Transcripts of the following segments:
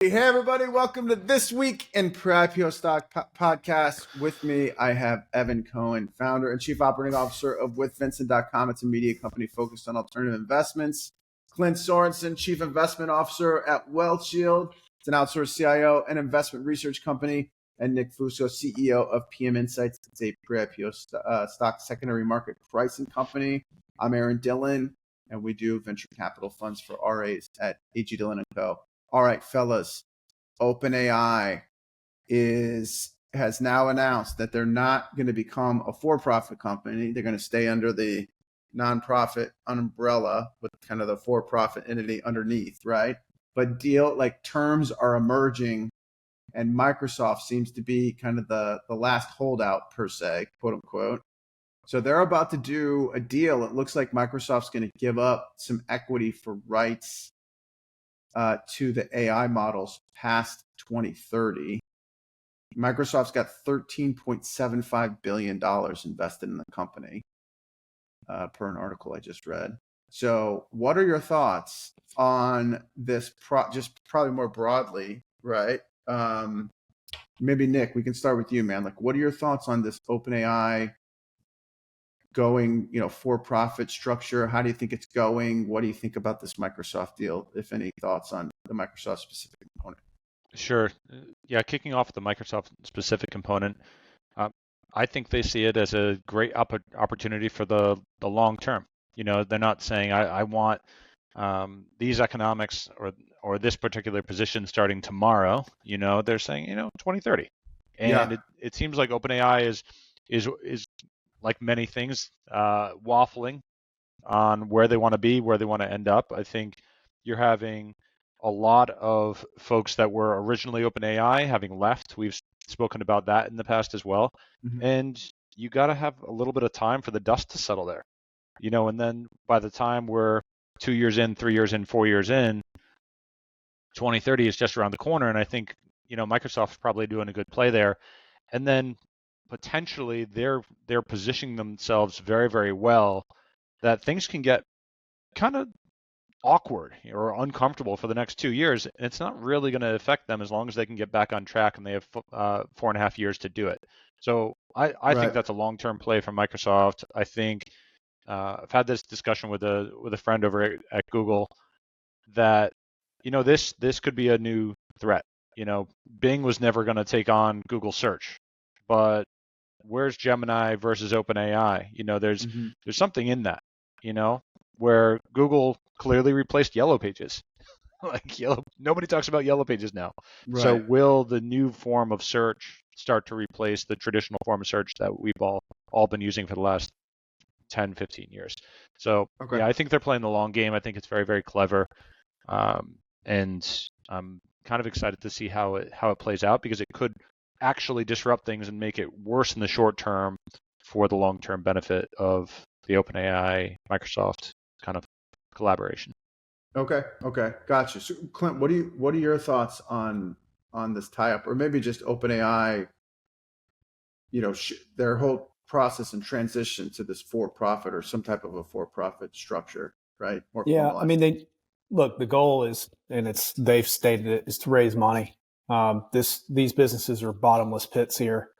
Hey everybody, welcome to This Week in Pre-IPO Stock Podcast. With me, I have Evan Cohen, founder and chief operating officer of WithVincent.com. It's a media company focused on alternative investments. Clint Sorensen, chief investment officer at WealthShield. It's an outsourced CIO and investment research company. And Nick Fusco, CEO of PM Insights. It's a pre-IPO stock secondary market pricing company. I'm Aaron Dillon, and we do venture capital funds for RAs at AG Dillon & Co. All right, fellas, OpenAI has now announced that they're not going to become a for-profit company. They're going to stay under the nonprofit umbrella with kind of the for-profit entity underneath, right? But terms are emerging, and Microsoft seems to be kind of the last holdout per se, quote unquote. So they're about to do a deal. It looks like Microsoft's going to give up some equity for rights to the AI models past 2030. Microsoft's got $13.75 billion invested in the company, per an article I just read. So what are your thoughts on this, just probably more broadly, right? Maybe Nick, we can start with you, man. Like, what are your thoughts on this OpenAI going, for-profit structure? How do you think it's going? What do you think about this Microsoft deal? If any thoughts on the Microsoft specific component? Sure. Yeah, kicking off the Microsoft specific component, I think they see it as a great opportunity for the long term. They're not saying I want these economics or this particular position starting tomorrow. They're saying 2030, and it seems like OpenAI is like many things, waffling on where they want to be, where they want to end up. I think you're having a lot of folks that were originally OpenAI having left. We've spoken about that in the past as well. Mm-hmm. And you got to have a little bit of time for the dust to settle there, and then by the time we're 2 years in, 3 years in, 4 years in, 2030 is just around the corner. And I think, Microsoft's probably doing a good play there. And then potentially they're positioning themselves very, very well that things can get kind of awkward or uncomfortable for the next 2 years. And it's not really going to affect them as long as they can get back on track, and they have 4.5 years to do it. So I think that's a long-term play for Microsoft. I think I've had this discussion with a friend over at Google that, this could be a new threat. Bing was never going to take on Google search, but where's Gemini versus OpenAI? There's something in that, where Google clearly replaced Yellow Pages. Nobody talks about Yellow Pages now. Right. So will the new form of search start to replace the traditional form of search that we've all been using for the last 10, 15 years? So yeah, I think they're playing the long game. I think it's very, very clever. And I'm kind of excited to see how it plays out, because it could actually disrupt things and make it worse in the short term for the long-term benefit of the OpenAI Microsoft kind of collaboration. Okay, gotcha. So Clint, what are your thoughts on this tie-up, or maybe just OpenAI, their whole process and transition to this for-profit or some type of a for-profit structure, right? More formalized. I mean, the goal is, and they've stated it, is to raise money. These businesses are bottomless pits here.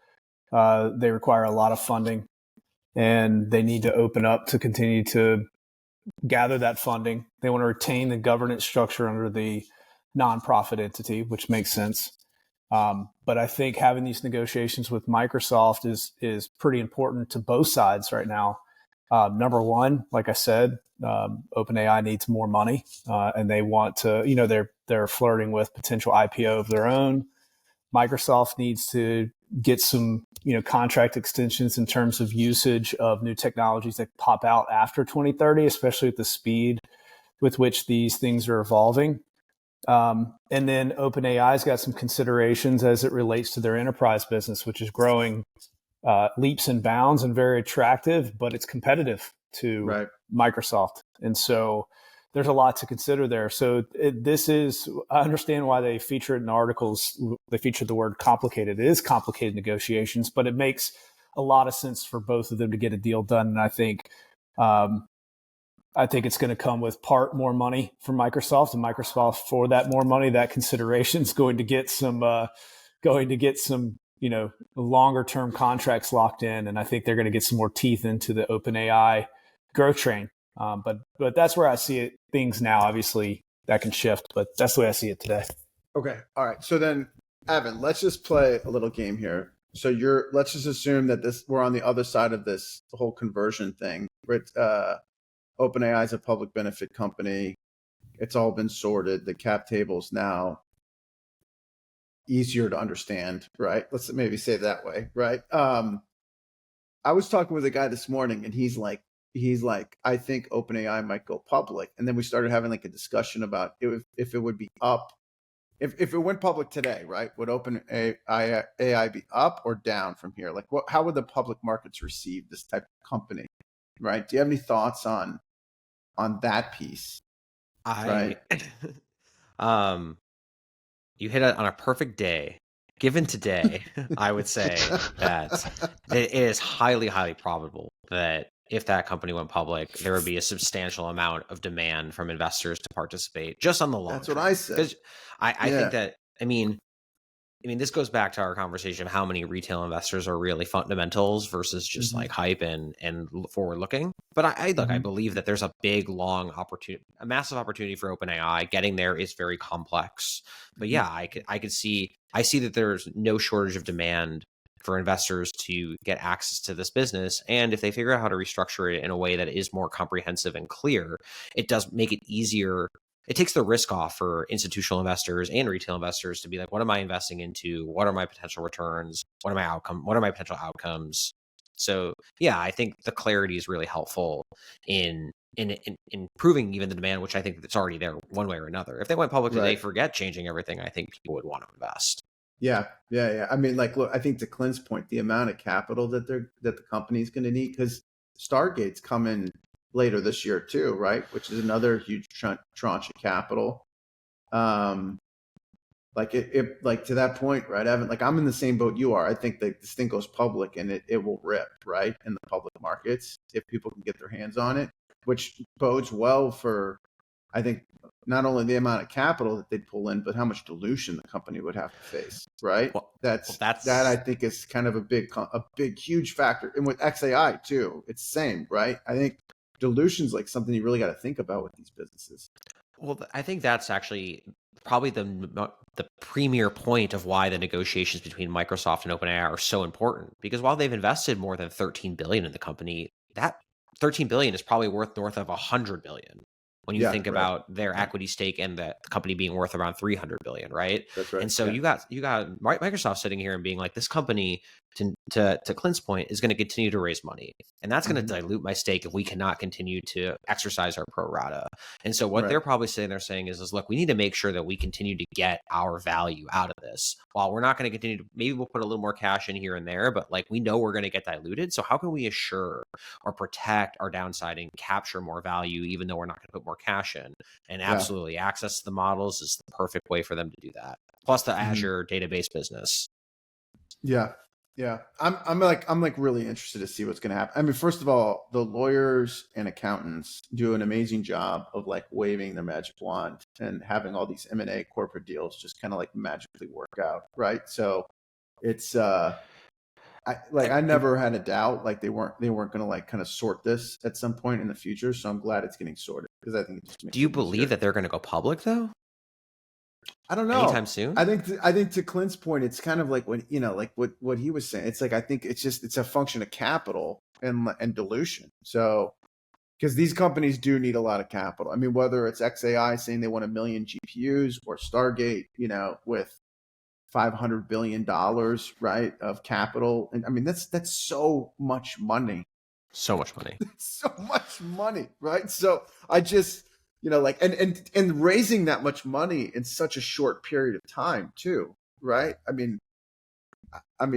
They require a lot of funding, and they need to open up to continue to gather that funding. They want to retain the governance structure under the nonprofit entity, which makes sense. But I think having these negotiations with Microsoft is pretty important to both sides right now. Number one, like I said, OpenAI needs more money, and they want to, they're flirting with potential IPO of their own. Microsoft needs to get some, contract extensions in terms of usage of new technologies that pop out after 2030, especially at the speed with which these things are evolving. And then OpenAI's got some considerations as it relates to their enterprise business, which is growing leaps and bounds and very attractive, but it's competitive to Microsoft. And so there's a lot to consider there. So I understand why they feature it in articles. They feature the word complicated. It is complicated negotiations, but it makes a lot of sense for both of them to get a deal done. And I think I think it's going to come with part more money from Microsoft, and Microsoft for that more money, that consideration is going to get some longer term contracts locked in, and I think they're going to get some more teeth into the OpenAI growth train. But that's where I see it. Things now, obviously, that can shift, but that's the way I see it today. Okay, all right. So then, Evan, let's just play a little game here. So let's just assume that we're on the other side of this whole conversion thing. OpenAI is a public benefit company. It's all been sorted. The cap table's now easier to understand, right? Let's maybe say it that way, right? I was talking with a guy this morning, and he's like, I think OpenAI might go public. And then we started having like a discussion about if it would be up. If it went public today, right? Would OpenAI be up or down from here? Like, how would the public markets receive this type of company, right? Do you have any thoughts on that piece? Right. You hit it on a perfect day. Given today, I would say that it is highly, highly probable that if that company went public, there would be a substantial amount of demand from investors to participate just on the long That's term. what I said. Because I think that, I mean, this goes back to our conversation of how many retail investors are really fundamentals versus just like hype and forward looking. But I believe that there's a big, long opportunity, a massive opportunity for OpenAI. Getting there is very complex. But yeah, I see that there's no shortage of demand for investors to get access to this business. And if they figure out how to restructure it in a way that is more comprehensive and clear, it does make it easier. It takes the risk off for institutional investors and retail investors to be like, what am I investing into? What are my potential returns? What are my potential outcomes? So yeah, I think the clarity is really helpful in improving even the demand, which I think it's already there one way or another. If they went public today, forget changing everything, I think people would want to invest. Yeah. I mean, like, look, I think to Clint's point, the amount of capital that the company's going to need, because Stargate's coming later this year too, right? Which is another huge tranche of capital. Like like to that point, right, Evan? Like, I'm in the same boat you are. I think that this thing goes public and it will rip, right, in the public markets if people can get their hands on it, which bodes well for, I think, not only the amount of capital that they'd pull in, but how much dilution the company would have to face, right? That I think is kind of a big, huge factor. And with XAI too, it's the same, right? I think dilution's like something you really got to think about with these businesses. Well, I think that's actually probably the premier point of why the negotiations between Microsoft and OpenAI are so important. Because while they've invested more than $13 billion in the company, that $13 billion is probably worth north of $100 billion. When you think about their equity stake and the company being worth around $300 billion, right? That's right. And so you got Microsoft sitting here and being like, this company, to Clint's point, is going to continue to raise money, and that's going to dilute my stake if we cannot continue to exercise our pro rata. And so what they're probably sitting there saying is, look, we need to make sure that we continue to get our value out of this. While we're not going to continue to, maybe we'll put a little more cash in here and there, but like we know we're going to get diluted. So how can we assure or protect our downside and capture more value, even though we're not going to put more cash in? And absolutely, access to the models is the perfect way for them to do that. Plus the Azure database business. Yeah. I'm really interested to see what's going to happen. I mean, first of all, the lawyers and accountants do an amazing job of like waving their magic wand and having all these M&A corporate deals just kind of like magically work out, right? So it's I never had a doubt like they weren't going to like kind of sort this at some point in the future. So I'm glad it's getting sorted, because I think it just makes Do you believe that they're going to go public though? I don't know. Anytime soon? I think to Clint's point, it's kind of like when, like what he was saying. It's like, I think it's a function of capital and dilution. So, because these companies do need a lot of capital. I mean, whether it's XAI saying they want 1 million GPUs or Stargate, with $500 billion, right, of capital. And I mean, that's so much money. So much money. So much money, right? So I just, and raising that much money in such a short period of time too, right? I mean,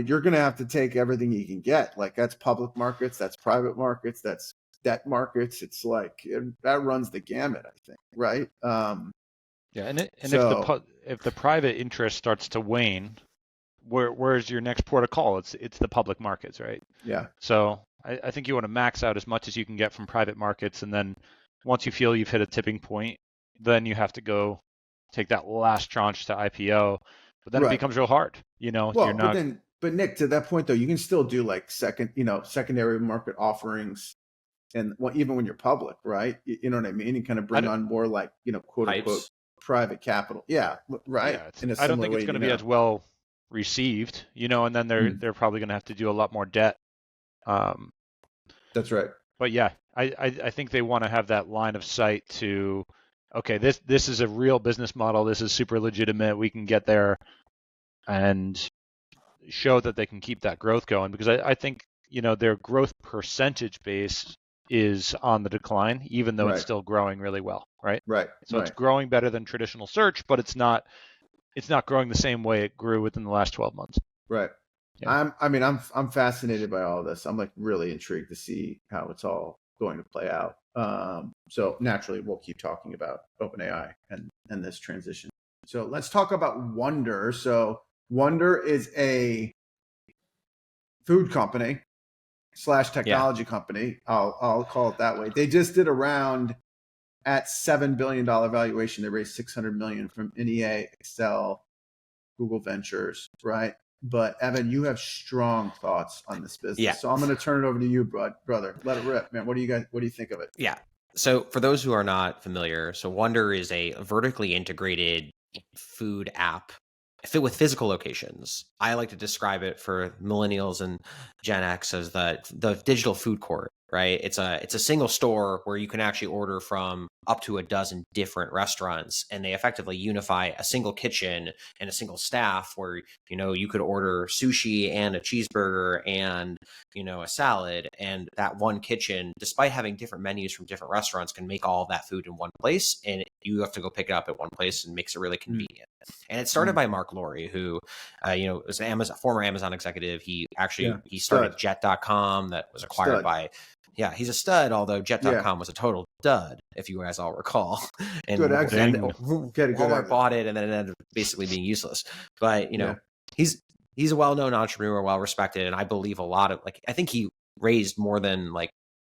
you're going to have to take everything you can get. Like, that's public markets, that's private markets, that's debt markets. It's like that runs the gamut, I think, right? If the private interest starts to wane, where's your next port of call? It's the public markets, right? Yeah. So I think you want to max out as much as you can get from private markets, and then once you feel you've hit a tipping point, then you have to go take that last tranche to IPO. But then it Right. becomes real hard. You're Well, not. but Nick, to that point though, you can still do like secondary market offerings, and even when you're public, right? You know what I mean? And kind of bring on more like quote unquote private capital. Yeah, right. Yeah, I don't think it's going to be as well received, and then they're probably going to have to do a lot more debt. That's right. But yeah, I think they want to have that line of sight to, okay, this is a real business model. This is super legitimate. We can get there and show that they can keep that growth going, because I think their growth percentage base is on the decline, even though it's still growing really well, right? Right. So it's growing better than traditional search, but it's not growing the same way it grew within the last 12 months. Right. Yeah. I'm fascinated by all this. I'm like really intrigued to see how it's all going to play out. So naturally, we'll keep talking about OpenAI and this transition. So let's talk about Wonder. So Wonder is a food company / technology company. I'll call it that way. They just did a round at $7 billion valuation. They raised $600 million from NEA, Excel, Google Ventures, right? But Evan, you have strong thoughts on this business. Yeah. So I'm going to turn it over to you, brother. Let it rip, man. What do you think of it? Yeah. So for those who are not familiar, so Wonder is a vertically integrated food app with physical locations. I like to describe it for millennials and Gen X as the digital food court, right? It's a single store where you can actually order from up to a dozen different restaurants, and they effectively unify a single kitchen and a single staff where, you could order sushi and a cheeseburger and, a salad, and that one kitchen, despite having different menus from different restaurants, can make all of that food in one place, and you have to go pick it up at one place, and makes it really convenient. And it started by Mark Lowry, who, was an former Amazon executive. He started Jet.com that was acquired by. Yeah, he's a stud, although Jet.com was a total dud, if you guys all recall. And Walmart bought it, and then it ended up basically being useless. But, he's a well-known entrepreneur, well-respected, and I believe a lot of, I think he raised more than,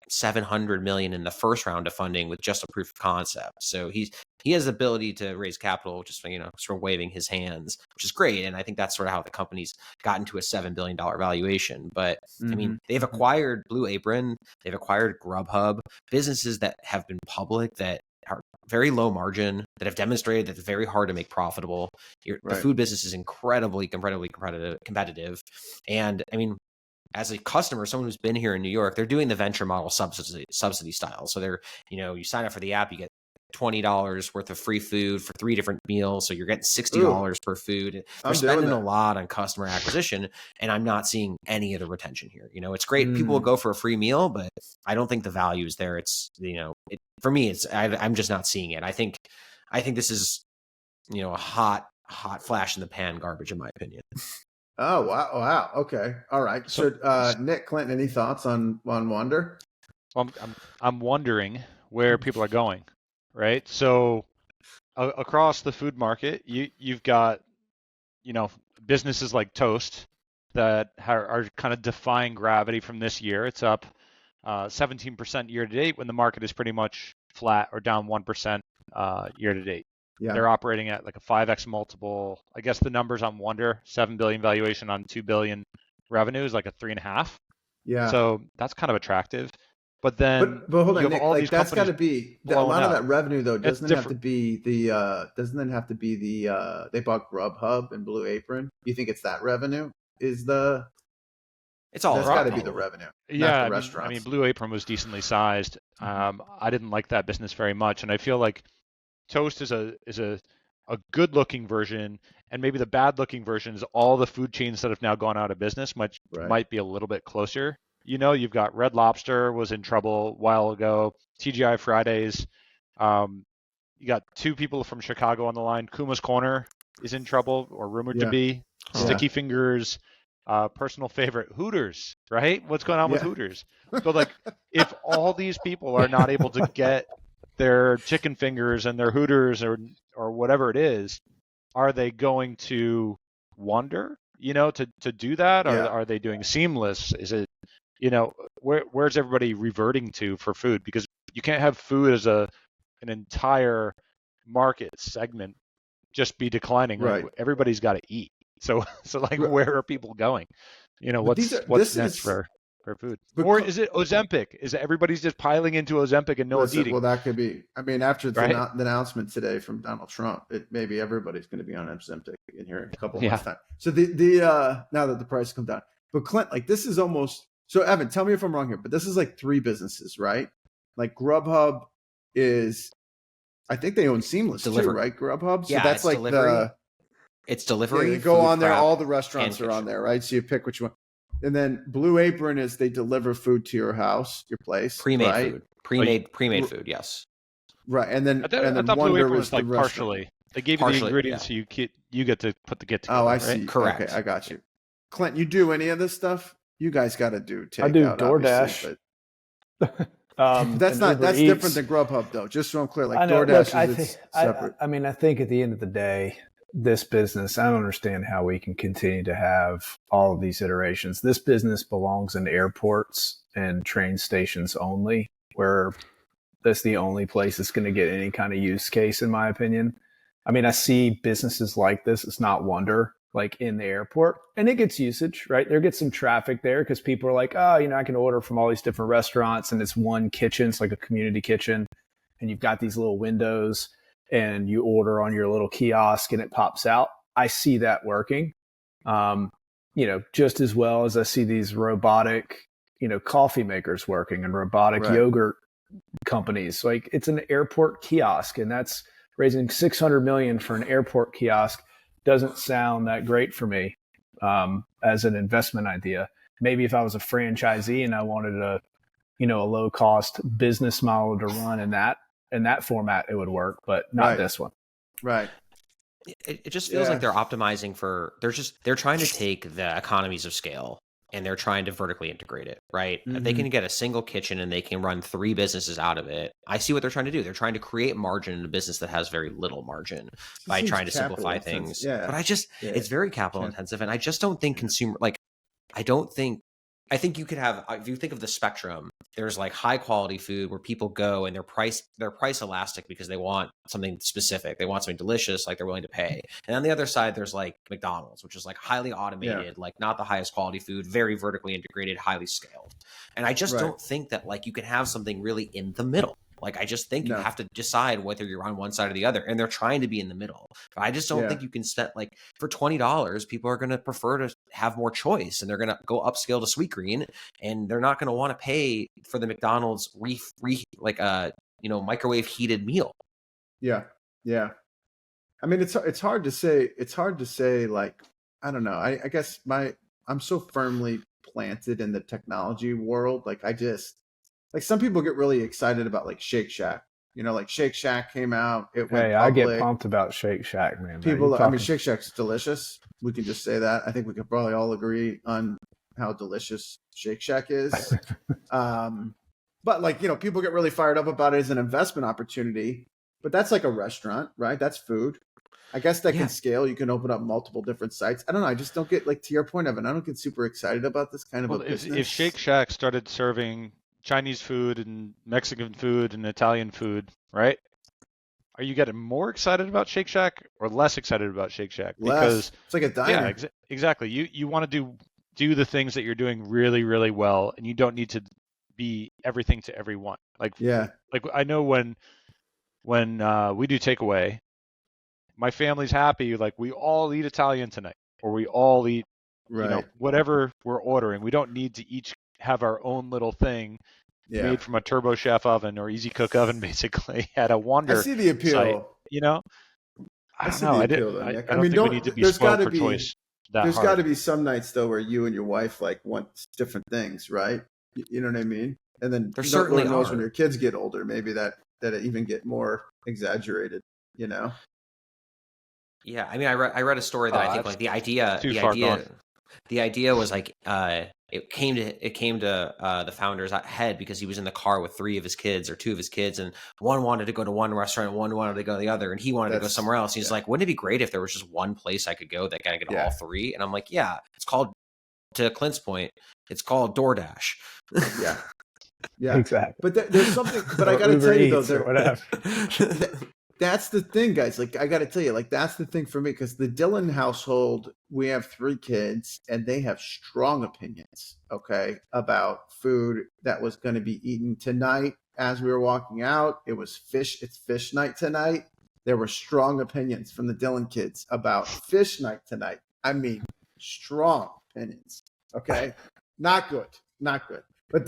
$700 million in the first round of funding with just a proof of concept. So he has the ability to raise capital just sort of waving his hands, which is great. And I think that's sort of how the company's gotten to a $7 billion valuation. But they've acquired Blue Apron, they've acquired Grubhub, businesses that have been public that are very low margin, that have demonstrated that it's very hard to make profitable. The food business is incredibly competitive. And as a customer, someone who's been here in New York, they're doing the venture model subsidy style. So they're, you sign up for the app, you get $20 worth of free food for 3 different meals. So you're getting $60 per food. They're spending a lot on customer acquisition, and I'm not seeing any of the retention here. It's great. People will go for a free meal, but I don't think the value is there. It's, for me, I'm just not seeing it. I think this is, a hot flash in the pan garbage, in my opinion. Oh, wow. Okay. All right. So Nick, Clinton, any thoughts on Wonder? Well, I'm wondering where people are going, right? So across the food market, you've got, businesses like Toast that are kind of defying gravity from this year. It's up 17% year to date when the market is pretty much flat or down 1% year to date. Yeah. They're operating at like a 5x multiple. I guess the numbers on Wonder, 7 billion valuation on 2 billion revenue is like a 3.5. Yeah. So that's kind of attractive. But then, but hold on, Nick, that's got to be a lot of that revenue though. Doesn't it have to be the? They bought Grubhub and Blue Apron. You think it's that revenue? It's all. That's got to be the revenue. Yeah, Blue Apron was decently sized. I didn't like that business very much, and I feel like Toast is a good looking version, and maybe the bad looking version is all the food chains that have now gone out of business might be a little bit closer. You've got Red Lobster was in trouble a while ago, TGI Fridays. You got 2 people from Chicago on the line. Kuma's Corner is in trouble, or rumored to be. Sticky Fingers, personal favorite, Hooters, right? What's going on with Hooters? So if all these people are not able to get their chicken fingers and their Hooters or whatever it is, are they going to Wonder, to do that? Or are they doing Seamless? Is it, where's everybody reverting to for food? Because You can't have food as an entire market segment just be declining. Right. Like, everybody's got to eat. So like, Right. where are people going? You know, But what's next for food? Or is it Ozempic? Is it everybody's just piling into Ozempic and no one's eating? Well, that could be. I mean, after the Right? announcement today from Donald Trump, maybe everybody's going to be on Ozempic in here in a couple of Yeah. months' time. So the now that the price comes down, but Clint, like this is almost. So Evan, tell me if I'm wrong here, but this is like 3 businesses, right? Like Grubhub is, I think they own Seamless too, right? Grubhub. So Yeah, that's like delivery. It's delivery. Yeah, you go food on there, prep, all the restaurants and are on kitchen. there, right? So you pick which one. And then Blue Apron is they deliver food to your house, your place, Pre-made right? food. Pre-made food, yes. Right. And then I thought Blue Wonder Apron was was like the restaurant. partially. They gave you the ingredients, so you get to put the kit together. Oh, I right? see. Correct. Okay, I got you. Clint, you do any of this stuff? You guys got to do takeout. I do DoorDash. DoorDash. That's different than Grubhub though. Just so I'm clear, like I know. DoorDash Look, is separate. I mean, I think at the end of the day, this business, I don't understand how we can continue to have all of these iterations. This business belongs in airports and train stations only, where that's the only place it's going to get any kind of use case, in my opinion. I mean, I see businesses like this. It's not Wonder, like in the airport, and it gets usage, right? There gets some traffic there because people are like, oh, I can order from all these different restaurants, and it's one kitchen. It's like a community kitchen, and you've got these little windows, and you order on your little kiosk, and it pops out. I see that working, just as well as I see these robotic, coffee makers working and robotic yogurt companies. Like, it's an airport kiosk, and that's raising $600 million for an airport kiosk. Doesn't sound that great for me as an investment idea. Maybe if I was a franchisee and I wanted a low cost business model to run in that format, it would work, but not this one. Right. It just feels like they're optimizing they're trying to take the economies of scale and they're trying to vertically integrate it, right? Mm-hmm. If they can get a single kitchen and they can run 3 businesses out of it, I see what they're trying to do. They're trying to create margin in a business that has very little margin by trying to simplify things. Yeah. But it's very capital intensive. And I just don't think I think you could have, if you think of the spectrum, there's like high quality food where people go and they're price elastic because they want something specific. They want something delicious, like they're willing to pay. And on the other side, there's like McDonald's, which is like highly automated, like not the highest quality food, very vertically integrated, highly scaled. And I just don't think that like you can have something really in the middle. Like, I just think you have to decide whether you're on one side or the other, and they're trying to be in the middle. But I just don't think you can set, like, for $20, people are going to prefer to have more choice, and they're going to go upscale to Sweetgreen, and they're not going to want to pay for the McDonald's microwave heated meal. Yeah. Yeah. I mean, it's hard to say. It's hard to say, like, I don't know. I guess I'm so firmly planted in the technology world. Like, like some people get really excited about like Shake Shack. Like Shake Shack came out. It went public. I get pumped about Shake Shack, man. Shake Shack's delicious. We can just say that. I think we could probably all agree on how delicious Shake Shack is. But like, people get really fired up about it as an investment opportunity. But that's like a restaurant, right? That's food. I guess that can scale. You can open up multiple different sites. I don't know. I just don't get, like, to your point, Evan, I don't get super excited about this kind of a business. If Shake Shack started serving Chinese food and Mexican food and Italian food, right? Are you getting more excited about Shake Shack or less excited about Shake Shack? Because it's like a diner. Yeah, exactly. You want to do the things that you're doing really, really well, and you don't need to be everything to everyone. Like I know when we do takeaway, my family's happy. Like, we all eat Italian tonight, or we all eat whatever we're ordering. We don't need to each have our own little thing made from a Turbo Chef oven or Easy Cook oven, basically, at a Wonder. I see the appeal. Site, I don't know. I don't think we need to be spoiled for choice. There's got to be some nights though where you and your wife like want different things, right? You know what I mean? And then there certainly knows are. When your kids get older, maybe that it even get more exaggerated. Yeah, I mean, I read a story that I think like the idea was like it came to the founder's head because he was in the car with 3 of his kids or 2 of his kids, and one wanted to go to one restaurant and one wanted to go to the other, and he wanted to go somewhere else. He's like, wouldn't it be great if there was just one place I could go that I could get all 3? And I'm like, it's called, to Clint's point, it's called DoorDash. Yeah, Exactly. but there's something. But I Or got to Uber tell you Eats though, or whatever. that's the thing, guys. Like, I got to tell you, like, that's the thing for me, because the Dillon household, we have 3 kids, and they have strong opinions, okay, about food that was going to be eaten tonight. As we were walking out, it was fish. It's fish night tonight. There were strong opinions from the Dillon kids about fish night tonight. I mean, strong opinions. Okay, not good, not good. But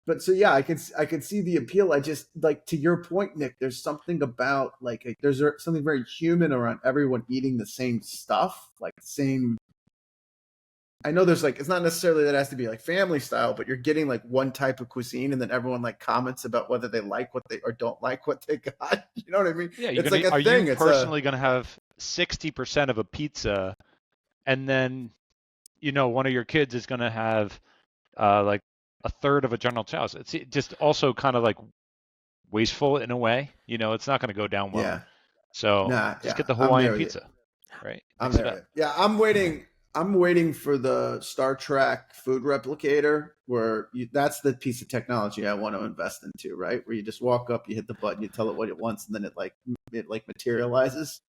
but so yeah, I can see the appeal. I just, like, to your point, Nick, there's something about, like, there's something very human around everyone eating the same stuff, like the same. I know there's, like, it's not necessarily that it has to be like family style, but you're getting like one type of cuisine, and then everyone like comments about whether they like what they or don't like what they got. You know what I mean? Yeah, It's like a are thing. you It's personally going to have 60% of a pizza, and then one of your kids is going to have like a third of a General Tso's? It's just also kind of like wasteful in a way. It's not going to go down well. yeah. So Nah, just yeah. get the I'm there Hawaiian with you. pizza, right? I'm Mix it there. up. With you. Yeah, I'm waiting for the Star Trek food replicator, where that's the piece of technology I want to invest into, right? Where you just walk up, you hit the button, you tell it what it wants, and then it materializes.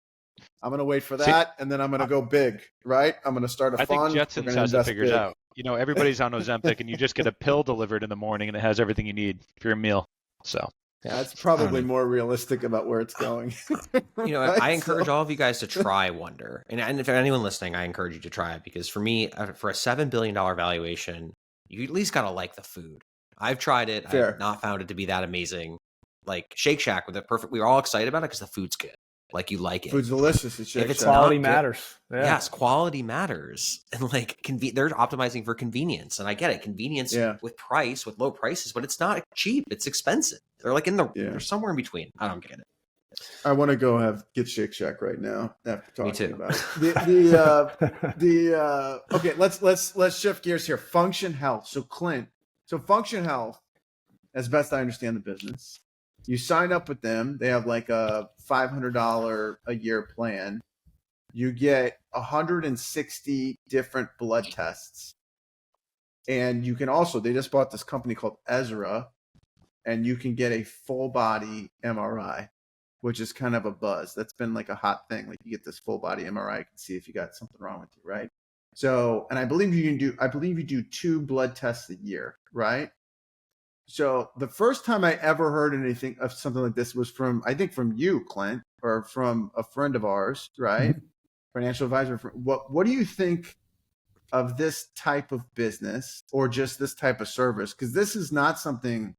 I'm gonna wait for that, and then I'm gonna go big, right? I'm gonna start a I think fund. We're Jetsons gonna has it invest figured big. out. Everybody's on Ozempic, and you just get a pill delivered in the morning, and it has everything you need for your meal. So That's probably more realistic about where it's going. Right? I encourage all of you guys to try Wonder. And if anyone listening, I encourage you to try it, because for me, for a $7 billion valuation, you at least got to like the food. I've tried it. Fair. I've not found it to be that amazing. Like Shake Shack with it perfect. We were all excited about it because the food's good. Like, you like it. Food's delicious. If it's quality not good, matters. Yeah. yes, quality matters. And like they're optimizing for convenience. And I get it. Convenience with low prices, but it's not cheap. It's expensive. They're like they're somewhere in between. I don't get it. I want to go get Shake Shack right now after talking about it. Okay, let's shift gears here. Function Health. So Clint, Function Health, as best I understand the business, you sign up with them. They have like a $500 a year plan. You get 160 different blood tests, and you can also, they just bought this company called Ezra, and you can get a full body MRI, which is kind of a buzz. That's been like a hot thing. Like, you get this full body MRI, you can see if you got something wrong with you, right? So, and I believe you do 2 blood tests a year, right? So the first time I ever heard anything of something like this was from you, Clint, or from a friend of ours, right? Mm-hmm. Financial advisor. What do you think of this type of business, or just this type of service? Because this is not something.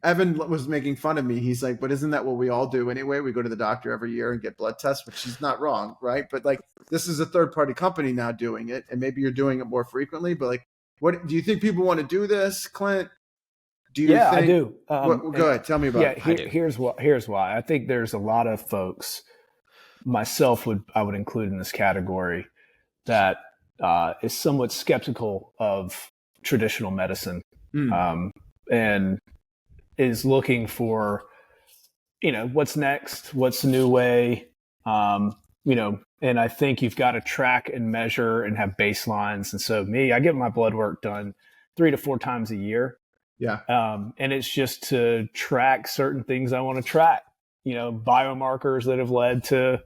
Evan was making fun of me. He's like, but isn't that what we all do anyway? We go to the doctor every year and get blood tests, which is not wrong, right? But like, this is a third-party company now doing it, and maybe you're doing it more frequently. But like, what do you think people want to do this, Clint? I do. Go ahead. Tell me about it. Here's why. I think there's a lot of folks, myself I would include in this category, that is somewhat skeptical of traditional medicine, and is looking for, what's next, what's the new way, and I think you've got to track and measure and have baselines. And so I get my blood work done 3 to 4 times a year. Yeah. And it's just to track certain things I want to track, biomarkers that have led to,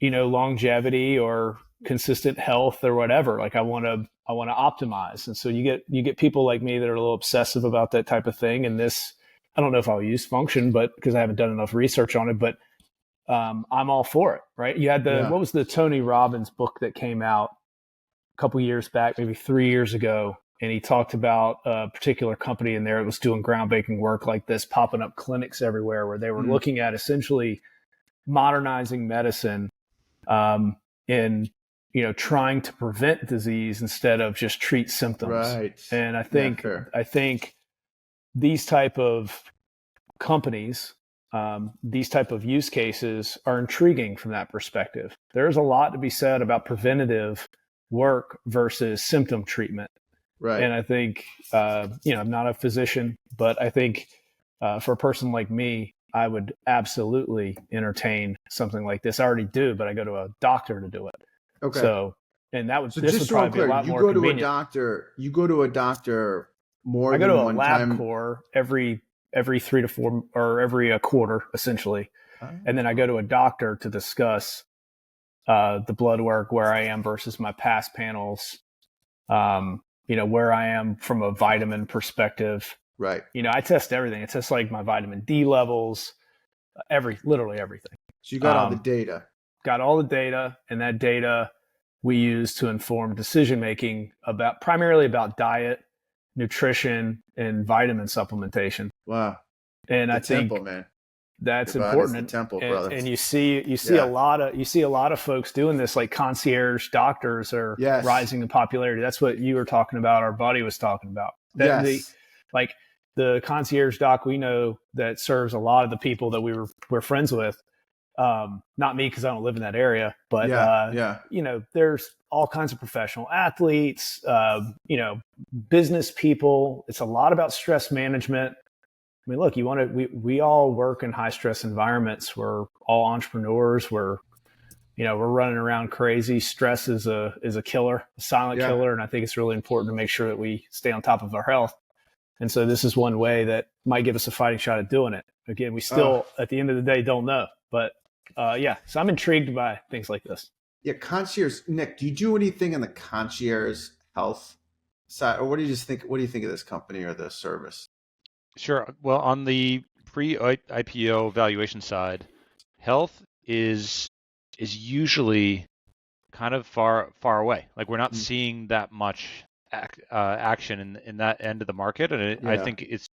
longevity or consistent health or whatever. Like, I want to optimize. And so you get people like me that are a little obsessive about that type of thing. And this, I don't know if I'll use Function, but because I haven't done enough research on it, but I'm all for it. Right. You had what was the Tony Robbins book that came out a couple years back, maybe 3 years ago? And he talked about a particular company in there that was doing groundbreaking work like this, popping up clinics everywhere, where they were looking at essentially modernizing medicine, in trying to prevent disease instead of just treat symptoms. Right. And I think these type of companies, these type of use cases are intriguing from that perspective. There's a lot to be said about preventative work versus symptom treatment. Right. And I think, I'm not a physician, but I think for a person like me, I would absolutely entertain something like this. I already do, but I go to a doctor to do it. Okay. So, and this would probably be a lot more convenient. You go to a doctor more I go than to a one lab time? core every 3 to 4 or every a quarter essentially, and then I go to a doctor to discuss the blood work, where I am versus my past panels, where I am from a vitamin perspective. Right. I test everything. I test like my vitamin D levels, literally everything. So you got all the data. Got all the data, and that data we use to inform decision making primarily about diet, nutrition, and vitamin supplementation. Wow. And I think temple, man. that's Your body's important. The temple, and, brother. and you see a lot of folks doing this, like concierge doctors are rising in popularity. That's what you were talking about. Our buddy was talking about. The concierge doc we know that serves a lot of the people that we're friends with. Not me, because I don't live in that area, but there's all kinds of professional athletes, business people. It's a lot about stress management. I mean, look, we all work in high stress environments. We're all entrepreneurs. We're running around crazy. Stress is a killer, a silent killer. And I think it's really important to make sure that we stay on top of our health. And so this is one way that might give us a fighting shot at doing it. Again, we still, at the end of the day, don't know. But so I'm intrigued by things like this. Yeah, concierge. Nick, do you do anything in the concierge health side, or what do you think of this company or this service? Sure. Well, on the pre-IPO valuation side, health is usually kind of far away. Like we're not seeing that much action in that end of the market, and I think it's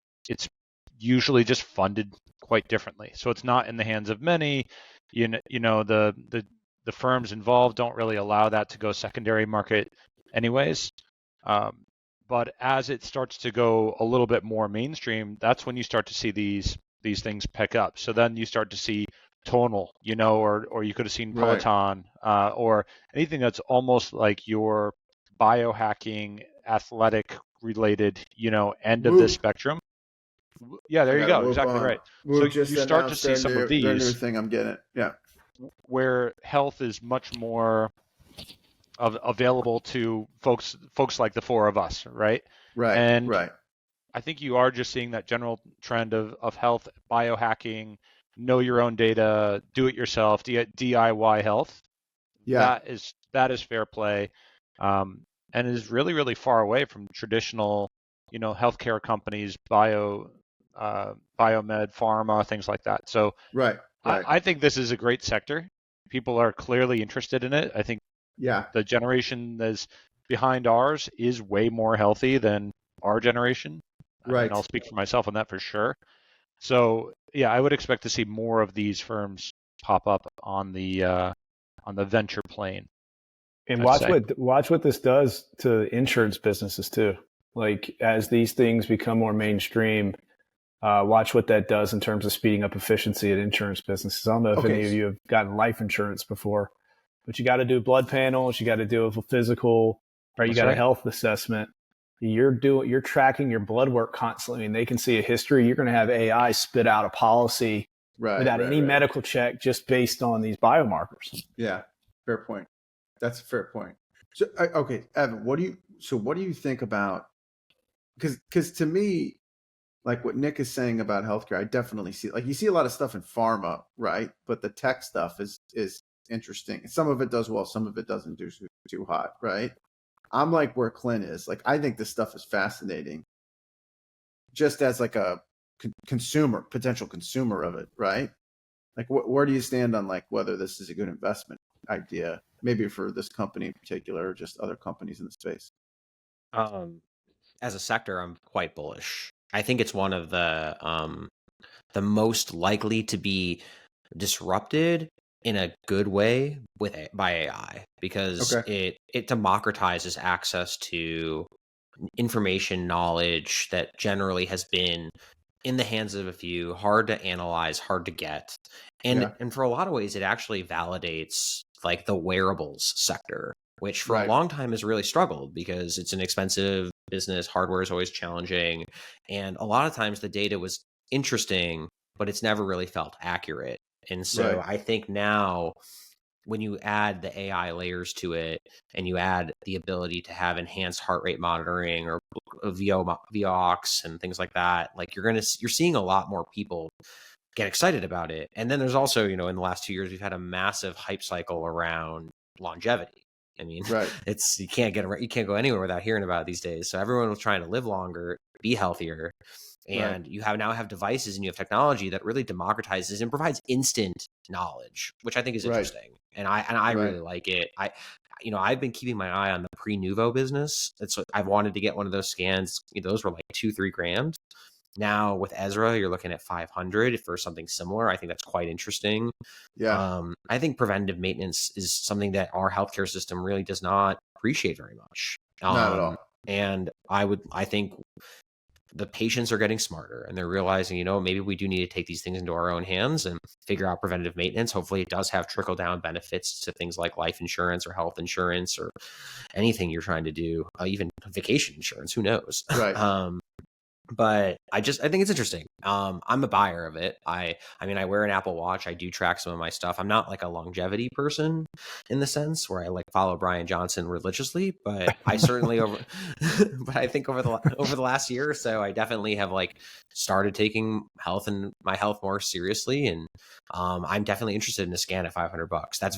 usually just funded quite differently. So it's not in the hands of many. The firms involved don't really allow that to go secondary market anyways. But as it starts to go a little bit more mainstream, that's when you start to see these things pick up. So then you start to see Tonal, or you could have seen Peloton, or anything that's almost like your biohacking, athletic related, end of this spectrum. Yeah, there you go. Exactly right. So you start to see some of these. Their new thing, I'm getting it. Yeah. Where health is much more available to folks like the four of us, right? Right. And right. I think you are just seeing that general trend of health, biohacking, know your own data, do it yourself, DIY health. Yeah. That is fair play, and is really, really far away from traditional, healthcare companies, biomed, pharma, things like that. So right. I think this is a great sector. People are clearly interested in it. I think the generation that's behind ours is way more healthy than our generation. Right. And I'll speak for myself on that for sure. So yeah, I would expect to see more of these firms pop up on the venture plane. And watch what this does to insurance businesses too. Like as these things become more mainstream, watch what that does in terms of speeding up efficiency at insurance businesses. I don't know if any of you have gotten life insurance before, but you got to do blood panels, you got to do a physical, right? You got a health assessment. You're tracking your blood work constantly, and they can see a history. You're going to have AI spit out a policy without any medical check, just based on these biomarkers. Yeah, fair point. That's a fair point. So, okay, Evan, what do you think about? Because to me, like what Nick is saying about healthcare, I definitely see. Like you see a lot of stuff in pharma, right? But the tech stuff is interesting. Some of it does well, some of it doesn't do too hot, right? I'm like where Clint is. Like I think this stuff is fascinating, just as like a potential consumer of it, right? Like where do you stand on like whether this is a good investment idea, maybe for this company in particular, or just other companies in the space? As a sector, I'm quite bullish. I think it's one of the most likely to be disrupted in a good way by AI, because it democratizes access to information, knowledge that generally has been in the hands of a few, hard to analyze, hard to get. And for a lot of ways, it actually validates like the wearables sector, which for a long time has really struggled because it's an expensive business. Hardware is always challenging. And a lot of times the data was interesting, but it's never really felt accurate. And so I think now when you add the AI layers to it and you add the ability to have enhanced heart rate monitoring or VOX and things like that. Like you're seeing a lot more people get excited about it. And then there's also, in the last 2 years, we've had a massive hype cycle around longevity. I mean, Right. you can't go anywhere without hearing about it these days. So everyone was trying to live longer, be healthier. And Right. you now have devices and you have technology that really democratizes and provides instant knowledge, which I think is Right. interesting. And I Right. really like it. I've been keeping my eye on the pre-Nuvo business. I've wanted to get one of those scans. Those were like $2-3 grand. Now with Ezra, you're looking at 500 for something similar. I think that's quite interesting. Yeah. I think preventive maintenance is something that our healthcare system really does not appreciate very much. Not at all. And I think the patients are getting smarter and they're realizing, maybe we do need to take these things into our own hands and figure out preventative maintenance. Hopefully it does have trickle down benefits to things like life insurance or health insurance or anything you're trying to do, even vacation insurance, who knows? Right. But I think it's interesting. I'm a buyer of it. I mean, I wear an Apple Watch. I do track some of my stuff. I'm not like a longevity person in the sense where I like follow Brian Johnson religiously, but I certainly but I think over the last year or so, I definitely have like started taking my health more seriously. And I'm definitely interested in a scan at $500. That's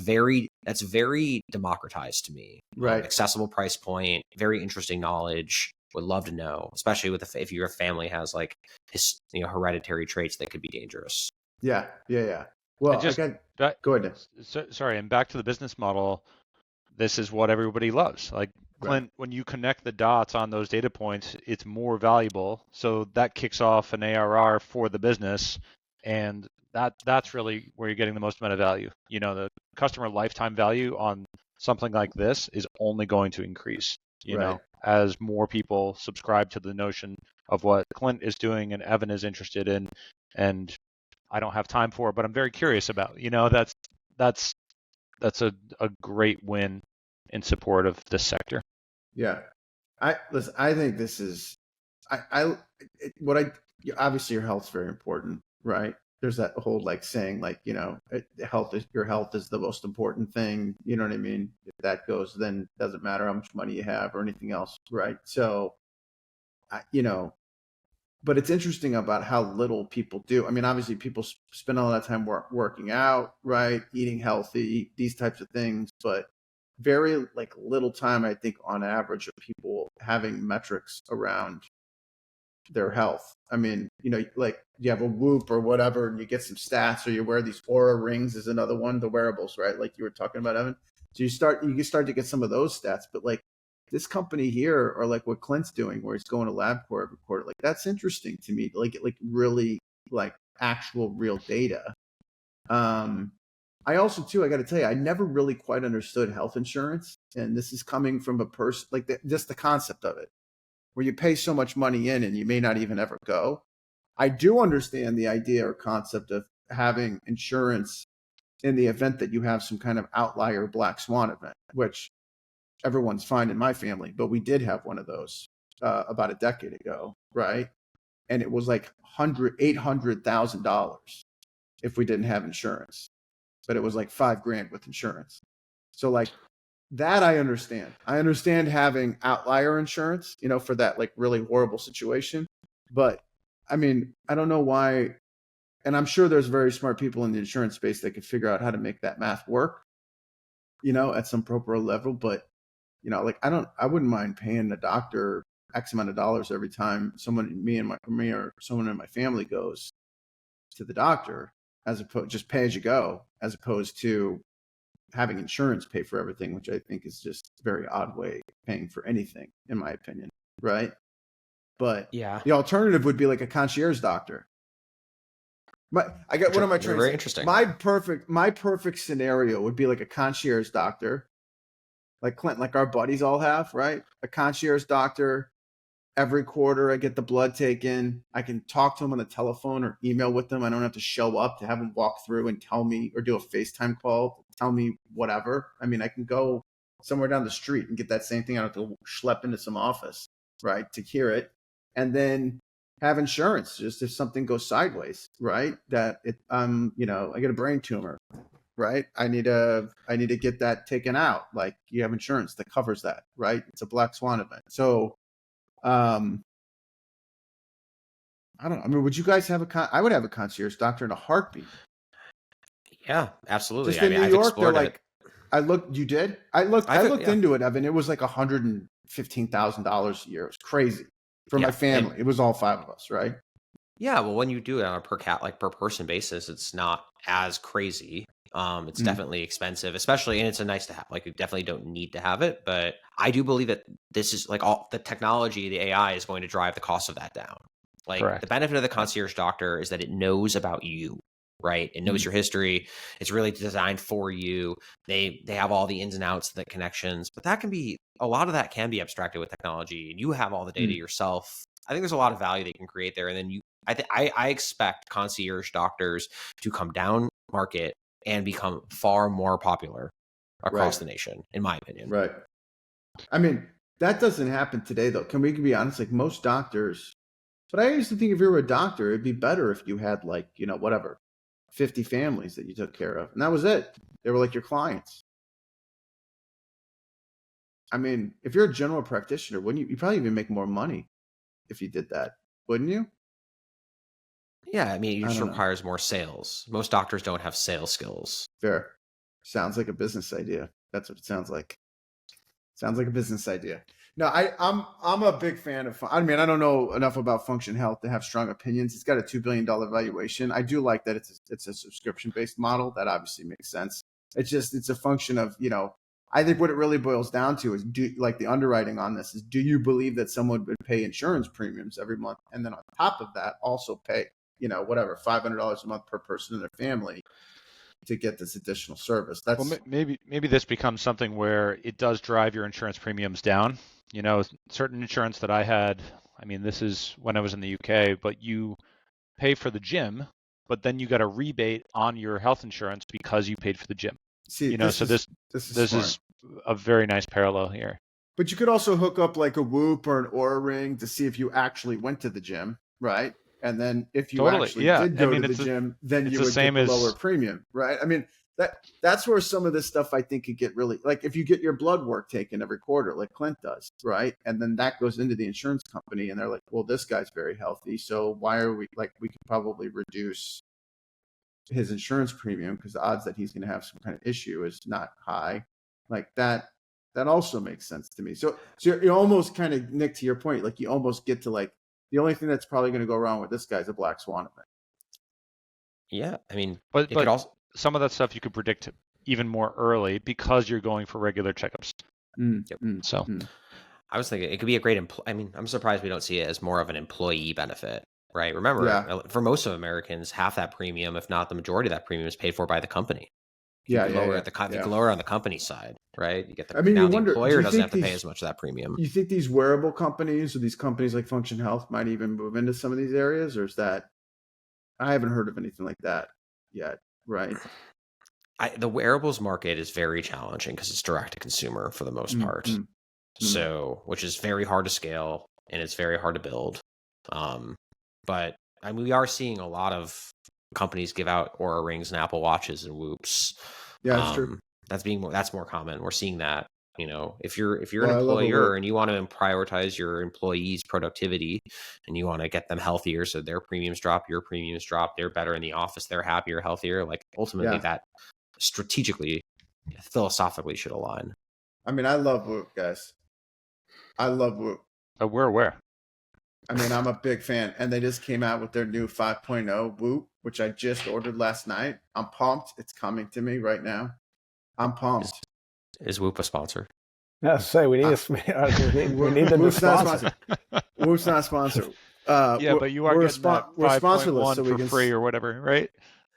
very democratized to me. Right. Accessible price point, very interesting knowledge. Would love to know, especially if your family has like hereditary traits that could be dangerous. Yeah. Well, go ahead. Sorry, and back to the business model. This is what everybody loves. Like Clint, Right. when you connect the dots on those data points, it's more valuable. So that kicks off an ARR for the business, and that's really where you're getting the most amount of value. The customer lifetime value on something like this is only going to increase. Right. As more people subscribe to the notion of what Clint is doing and Evan is interested in, and I don't have time for it, but I'm very curious about. That's a great win in support of this sector. Yeah. I think this is, obviously your health's very important, right? There's that whole like saying like, your health is the most important thing. You know what I mean? If that goes, then it doesn't matter how much money you have or anything else. Right. So, but it's interesting about how little people do. I mean, obviously people spend a lot of time working out, right? Eating healthy, these types of things, but very like little time, I think, on average, of people having metrics around their health. I mean, like you have a Whoop or whatever, and you get some stats, or you wear these Aura rings is another one, the wearables, right? Like you were talking about, Evan. So you start to get some of those stats, but like this company here, or like what Clint's doing, where he's going to LabCorp every quarter, like that's interesting to me. Like really like actual real data. I also too, I got to tell you, I never really quite understood health insurance, and this is coming from a person like just the concept of it, where you pay so much money in and you may not even ever go. I do understand the idea or concept of having insurance in the event that you have some kind of outlier black swan event, which everyone's fine in my family, but we did have one of those about a decade ago, right? And it was like $800,000 if we didn't have insurance, but it was like $5,000 with insurance. So like that I understand. I understand having outlier insurance, for that like really horrible situation. But I mean, I don't know why. And I'm sure there's very smart people in the insurance space that could figure out how to make that math work, at some proper level. But, like I wouldn't mind paying a doctor X amount of dollars every time me or someone in my family goes to the doctor, as opposed just pay as you go, as opposed to having insurance pay for everything, which I think is just a very odd way of paying for anything, in my opinion. Right. But yeah, the alternative would be like a concierge doctor. But what am I trying to say? Very interesting. My perfect scenario would be like a concierge doctor, like Clint, like our buddies all have, right? A concierge doctor. Every quarter I get the blood taken. I can talk to them on the telephone or email with them. I don't have to show up to have them walk through and tell me, or do a FaceTime call, tell me whatever. I mean, I can go somewhere down the street and get that same thing. I don't have to schlep into some office, right, to hear it. And then have insurance just if something goes sideways, right? That I get a brain tumor, right? I need to get that taken out. Like you have insurance that covers that, right? It's a black swan event. So I don't know. I mean, would you guys have I would have a concierge doctor in a heartbeat. Yeah, absolutely. Just in New I've York, they're explored like, it. you did? I looked Yeah. into it, Evan. It was like $115,000 a year. It was crazy for my family. It was all 5 of us, right? Yeah, well, when you do it on a per person basis, it's not as crazy. It's definitely expensive, especially, and it's a nice to have. Like, you definitely don't need to have it, but I do believe that this is like all the technology, the AI is going to drive the cost of that down. Like, Correct. the benefit of the concierge doctor is that it knows about you, right? It knows your history. It's really designed for you. They have all the ins and outs, the connections, but a lot of that can be abstracted with technology, and you have all the data yourself. I think there's a lot of value they can create there, and then I expect concierge doctors to come down market and become far more popular across the nation, in my opinion. Right. I mean, that doesn't happen today, though. Can we be honest? Like, most doctors, but I used to think if you were a doctor, it'd be better if you had, like, 50 families that you took care of, and that was it. They were like your clients. I mean, if you're a general practitioner, wouldn't you probably even make more money if you did that, wouldn't you? Yeah, I mean, it just requires more sales. Most doctors don't have sales skills. Fair. Sounds like a business idea. That's what it sounds like. Sounds like a business idea. No, I'm a big fan of. I mean, I don't know enough about Function Health to have strong opinions. It's got a $2 billion valuation. I do like that it's a subscription based model. That obviously makes sense. It's a function of, I think what it really boils down to is the underwriting on this is, do you believe that someone would pay insurance premiums every month, and then on top of that also pay whatever $500 a month per person in their family to get this additional service? That's well, maybe this becomes something where it does drive your insurance premiums down. Certain insurance that I had, I mean, this is when I was in the UK, but you pay for the gym, but then you got a rebate on your health insurance because you paid for the gym. See, this is a very nice parallel here. But you could also hook up like a Whoop or an Oura Ring to see if you actually went to the gym, right? And then if you actually did go to the gym, then you would get the lower premium, right? I mean, that's where some of this stuff I think could get really, like, if you get your blood work taken every quarter, like Clint does, right? And then that goes into the insurance company, and they're like, well, this guy's very healthy, so why are we, like, we could probably reduce his insurance premium because the odds that he's going to have some kind of issue is not high. Like that also makes sense to me. So you almost kind of, Nick, to your point, like, you almost get to, like, the only thing that's probably going to go wrong with this guy's a black swan event. Yeah, I mean, but also, some of that stuff you could predict even more early because you're going for regular checkups. I was thinking it could be a great I mean, I'm surprised we don't see it as more of an employee benefit, right? Remember, for most of Americans, half that premium, if not the majority of that premium, is paid for by the company. You can lower it on the company side, right? You get the employer doesn't have to pay as much of that premium. You think these wearable companies or these companies like Function Health might even move into some of these areas, or is that, I haven't heard of anything like that yet, right? The wearables market is very challenging because it's direct to consumer for the most part. So, which is very hard to scale and it's very hard to build. But I mean, we are seeing a lot of companies give out Oura Rings and Apple Watches and Whoops. Yeah, that's true. That's more common. We're seeing that. If you're an employer and you want to prioritize your employees' productivity and you want to get them healthier so their premiums drop, your premiums drop, they're better in the office, they're happier, healthier. Like, ultimately, that strategically, philosophically should align. I mean, I love Whoop, guys. I love Whoop. We're aware. I mean, I'm a big fan, and they just came out with their new 5.0 Whoop, which I just ordered last night. I'm pumped. It's coming to me right now. I'm pumped. Is Whoop a sponsor? Yeah, we need the sponsor. Whoop's not sponsored. But you are getting that 5.1 so for free or whatever, right?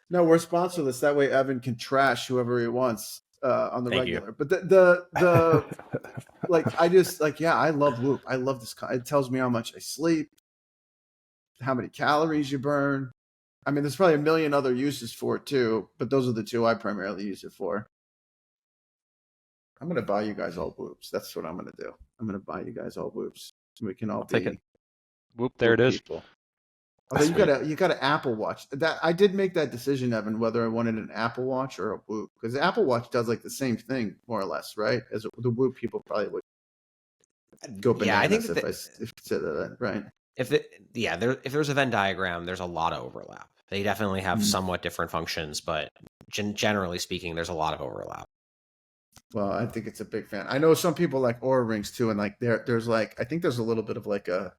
No, we're sponsorless. That way Evan can trash whoever he wants on the regular. You. But the I love Whoop. I love this. It tells me how much I sleep, how many calories you burn. I mean, there's probably a million other uses for it too, but those are the two I primarily use it for. I'm going to buy you guys all Whoops. That's what I'm going to do. I'm going to buy you guys all Whoops so we can all take it. Whoop, there it is. Although you got an Apple Watch. That I did make that decision, Evan, whether I wanted an Apple Watch or a Whoop, because the Apple Watch does like the same thing more or less, right? As the Whoop people probably would. go bananas I think if I said that right. If there's a Venn diagram, there's a lot of overlap. They definitely have somewhat different functions, but generally speaking, there's a lot of overlap. Well, I think it's a big fan. I know some people like Aura Rings too, and like there's like I think there's a little bit of like a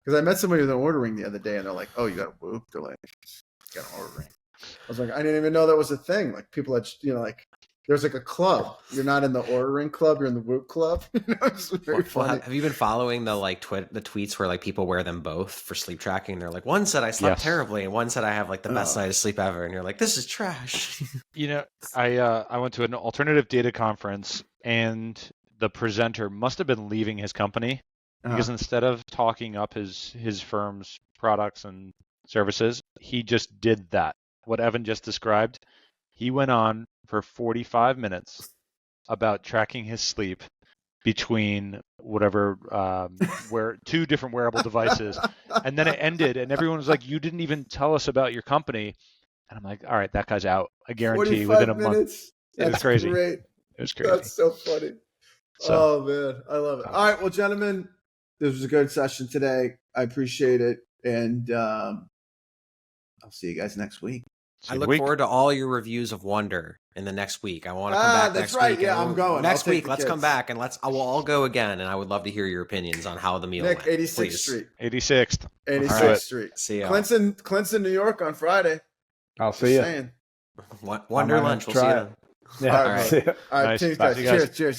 because I met somebody with an Aura Ring the other day, and they're like, "Oh, you got a Whoop?" They're like, "You got an Aura Ring." I was like, I didn't even know that was a thing. Like people that like there's like a club. You're not in the Aura Ring club. You're in the Whoop club. It's very funny. Have you been following the the tweets where like people wear them both for sleep tracking? They're like, one said I slept terribly, and one said I have like the best night of sleep ever, and you're like, this is trash. I went to an alternative data conference, and the presenter must have been leaving his company because instead of talking up his firm's products and services, he just did that. What Evan just described, he went on for 45 minutes about tracking his sleep between whatever two different wearable devices, and then it ended, and everyone was like, "You didn't even tell us about your company." And I'm like, "All right, that guy's out. I guarantee within a month." It was crazy. Great. It was crazy. That's so funny. Oh man, I love it. All right, well, gentlemen, this was a good session today. I appreciate it, and I'll see you guys next week. I look forward to all your reviews of Wonder in the next week. I want to come back next week. Yeah, I'm going. Next week, let's come back and we'll all go again. And I would love to hear your opinions on how the meal went. 86th Street. 86th Street. See you. Clinton, New York on Friday. I'll see you. Wonder lunch. We'll see you. Yeah. All right. All right. Nice. Cheers.